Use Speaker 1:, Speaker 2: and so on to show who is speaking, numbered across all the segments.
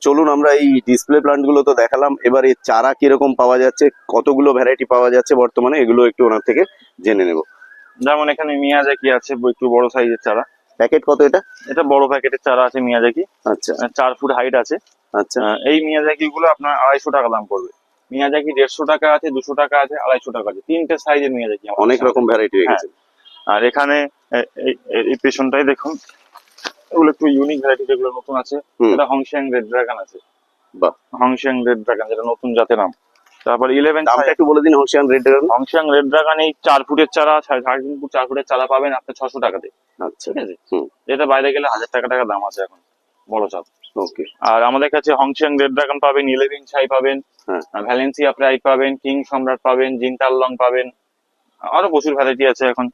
Speaker 1: চলুন আমরা এই ডিসপ্লে প্লান্ট গুলো তো দেখালাম, এবার এই চারা কিরকম পাওয়া যাচ্ছে, কতগুলো ভ্যারাইটি পাওয়া যাচ্ছে বর্তমানে, এগুলো একটু ওনার থেকে জেনে নেব।
Speaker 2: যেমন এখানে মিয়াজাকি আছে, একটু বড় সাইজের চারা।
Speaker 1: প্যাকেট কত এটা?
Speaker 2: এটা বড় প্যাকেটের চারা আছে মিয়াজাকি,
Speaker 1: আচ্ছা
Speaker 2: 4 ফুট হাইট আছে।
Speaker 1: আচ্ছা।
Speaker 2: এই মিয়াজাকি গুলো আপনার 250 টাকা দাম পড়বে। মিয়াজাকি 150 টাকা আছে, 200 টাকা আছে, 250 টাকা আছে, 3টে সাইজের মিয়াজাকি আমাদের
Speaker 1: অনেক
Speaker 2: কাছে
Speaker 1: রকম ভ্যারাইটি
Speaker 2: হ্যাঁ।
Speaker 1: রেখেছেন।
Speaker 2: আর এখানে এই পেছনটাই দেখুন, এগুলো একটু ইউনিক ভ্যারাইটি, যেগুলো নতুন আছে। এটা হংশিয়াং রেড ড্রাগন আছে।
Speaker 1: বাহ,
Speaker 2: হংশিয়াং রেড ড্রাগন, যেটা নতুন জাতের নাম। তারপর 11
Speaker 1: দামটা একটু বলে দিন। হংশিয়াং রেড ড্রাগন,
Speaker 2: হংশিয়াং রেড ড্রাগন এই 4 ফুটের চারা, 3.5 ফুট 4 ফুটের চারা পাবেন আপনি 600 টাকাতে।
Speaker 1: আচ্ছা
Speaker 2: ঠিক আছে, এটা বাইরে গেলে 1000 টাকা দাম আছে এখন, বড় চাপ।
Speaker 1: ওকে।
Speaker 2: আর আমাদের কাছে হংশিয়াং রেড ড্রাগন পাবেন, 11 ছাই পাবেন, ভ্যালেন্সিয়া প্রাইড পাবেন, কিং সম্রাট পাবেন, জিনটাললং পাবেন, আরো প্রচুর ভ্যারাইটি আছে এখন।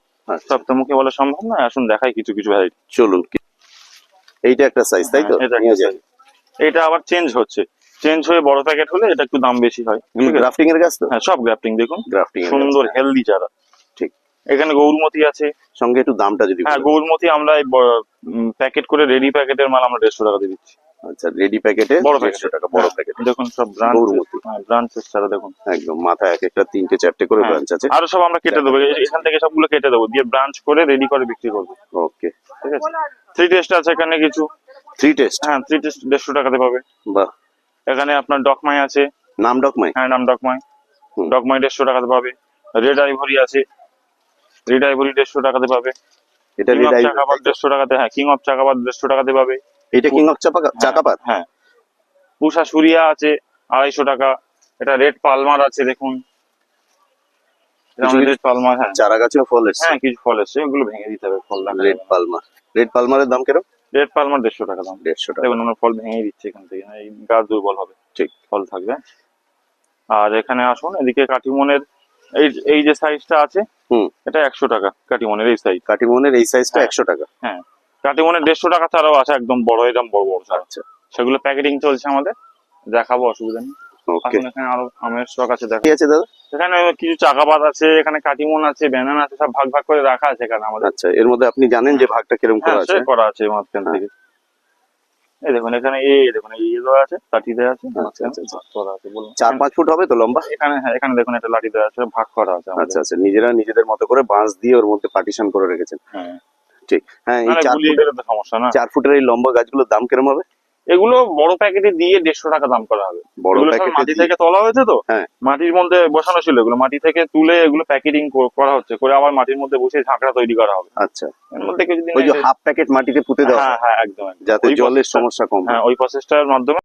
Speaker 2: সব তো মুখে বলা সম্ভব না, আসুন দেখাই কিছু কিছু ভ্যারাইটি।
Speaker 1: চলুন। এইটা একটা সাইজ, তাই তো?
Speaker 2: এটা আবার চেঞ্জ হচ্ছে, চেঞ্জ হয়ে বড় প্যাকেট হলে এটা একটু দাম বেশি হয়।
Speaker 1: গ্রাফটিং এর গাছ তো?
Speaker 2: হ্যাঁ, সব গ্রাফটিং। দেখুন
Speaker 1: গ্রাফটিং
Speaker 2: সুন্দর হেলদি চারা।
Speaker 1: ঠিক।
Speaker 2: এখানে গৌরমতি আছে
Speaker 1: সঙ্গে, একটু দামটা যদি।
Speaker 2: হ্যাঁ, গৌরমতি আমরা প্যাকেট করে রেডি প্যাকেটের মাল আমরা 150 টাকা দিয়ে দিচ্ছি।
Speaker 1: আচ্ছা, রেডি প্যাকেটে
Speaker 2: বড়
Speaker 1: 150 টাকা, বড় প্যাকেট।
Speaker 2: দেখুন সব গৌরমতি ব্রাঞ্চের চারা দেখুন,
Speaker 1: একদম মাথায় এক একটা 3টে 4টে করে ব্রাঞ্চ আছে।
Speaker 2: আরো সব আমরা কেটে দেবো, এখান থেকে সবগুলো কেটে দেবো, দিয়ে ব্রাঞ্চ করে রেডি করে বিক্রি করবো।
Speaker 1: ওকে,
Speaker 2: ঠিক আছে। 3 টেস্ট আছে এখানে কিছু।
Speaker 1: 3 টেস্ট?
Speaker 2: হ্যাঁ, 3 টেস্ট 150 টাকাতে পাবে।
Speaker 1: বাহ।
Speaker 2: এখানে আপনার ডকমাই আছে।
Speaker 1: নাম ডকমাই?
Speaker 2: হ্যাঁ, নাম ডকমাই। ডকমাই 150 টাকাতে পাবে। রেড আইভরি আছে, রেড আইভরি 150 টাকাতে পাবে।
Speaker 1: এটা রেড আইভরি
Speaker 2: 150 টাকাতে। হ্যাঁ, কিং অফ চাকাবাদ 150 টাকাতে পাবে।
Speaker 1: এটা কিং অফ চাকাপাত?
Speaker 2: হ্যাঁ। পুষা সুরিয়া আছে 250 টাকা। এটা রেড পালমার আছে, দেখুন রেড পালমার। হ্যাঁ,
Speaker 1: চারা গাছেও ফল এসছে।
Speaker 2: হ্যাঁ, কিছু ফল এসছে, ওগুলো ভেঙে দিতে হবে, ফল দেখা
Speaker 1: রেড পালমার, রেড পালমারের দাম কিরকম?
Speaker 2: রেড পালমার 150 টাকা দাম।
Speaker 1: 150 টাকা।
Speaker 2: দেখুন আমরা ফল ভেঙে দিচ্ছি এখান থেকে, এই গাছ দুর্বল হবে।
Speaker 1: ঠিক,
Speaker 2: ফল থাকবে। আর এখানে আসুন, এদিকে কাটিমনের এই যে সাইজটা আছে, এটা 100 টাকা। কাটিমনের এই সাইজ,
Speaker 1: কাটিমনের এই সাইজটা 100 টাকা।
Speaker 2: হ্যাঁ, কাটিমনের 150 টাকা ছাড়াও আছে একদম বড়, একদম বড় বড় চারা।
Speaker 1: আচ্ছা,
Speaker 2: সেগুলো প্যাকেটিং চলছে আমাদের, দেখাবো, অসুবিধা নেই।
Speaker 1: ওকে।
Speaker 2: এখানে আরো আমের স্টক আছে, দেখা
Speaker 1: আছে দাদা।
Speaker 2: এখানে কিছু চাকাপাত আছে, এখানে কাটিমন আছে, ব্যানানা আছে, সব ভাগ ভাগ করে রাখা আছে এখানে আমাদের।
Speaker 1: আচ্ছা, এর মধ্যে আপনি জানেন যে ভাগটা কিরকম করা আছে?
Speaker 2: করা আছে মাঝখান থেকে। এই দেখুন, এখানে দেখুন এই দেওয়া আছে, লাঠি দেওয়া আছে।
Speaker 1: আচ্ছা আচ্ছা,
Speaker 2: করা আছে, বলুন
Speaker 1: 4-5 ফুট হবে তো লম্বা?
Speaker 2: এখানে, হ্যাঁ, এখানে দেখুন একটা লাঠি দেওয়া আছে, ভাগ করা আছে।
Speaker 1: আচ্ছা আচ্ছা, নিজেরা নিজেদের মতো করে বাঁশ দিয়ে ওর মধ্যে পার্টিশন করে রেখেছেন।
Speaker 2: হ্যাঁ,
Speaker 1: ঠিক। হ্যাঁ, এই 4 ফুটের
Speaker 2: সমস্যা না।
Speaker 1: 4 ফুটের এই লম্বা গাছগুলোর দাম কিরকম হবে?
Speaker 2: এগুলো বড় প্যাকেটে দিয়ে 150 টাকা দাম করা হবে।
Speaker 1: বড় প্যাকেটে
Speaker 2: মাটি থেকে তোলা হয়েছে তো,
Speaker 1: হ্যাঁ,
Speaker 2: মাটির মধ্যে বসানো ছিল, এগুলো মাটি থেকে তুলে এগুলো প্যাকেটিং করা হচ্ছে, করে আবার মাটির মধ্যে বসে ঝাঁকড়া তৈরি করা হবে।
Speaker 1: আচ্ছা,
Speaker 2: এর মধ্যে কিছুদিন
Speaker 1: ওই যে হাফ প্যাকেট মাটিতে পুঁতে দেওয়া।
Speaker 2: হ্যাঁ হ্যাঁ, একদম,
Speaker 1: যাতে জলের সমস্যা কম হয়।
Speaker 2: হ্যাঁ, ওই প্রসেসটার মাধ্যমে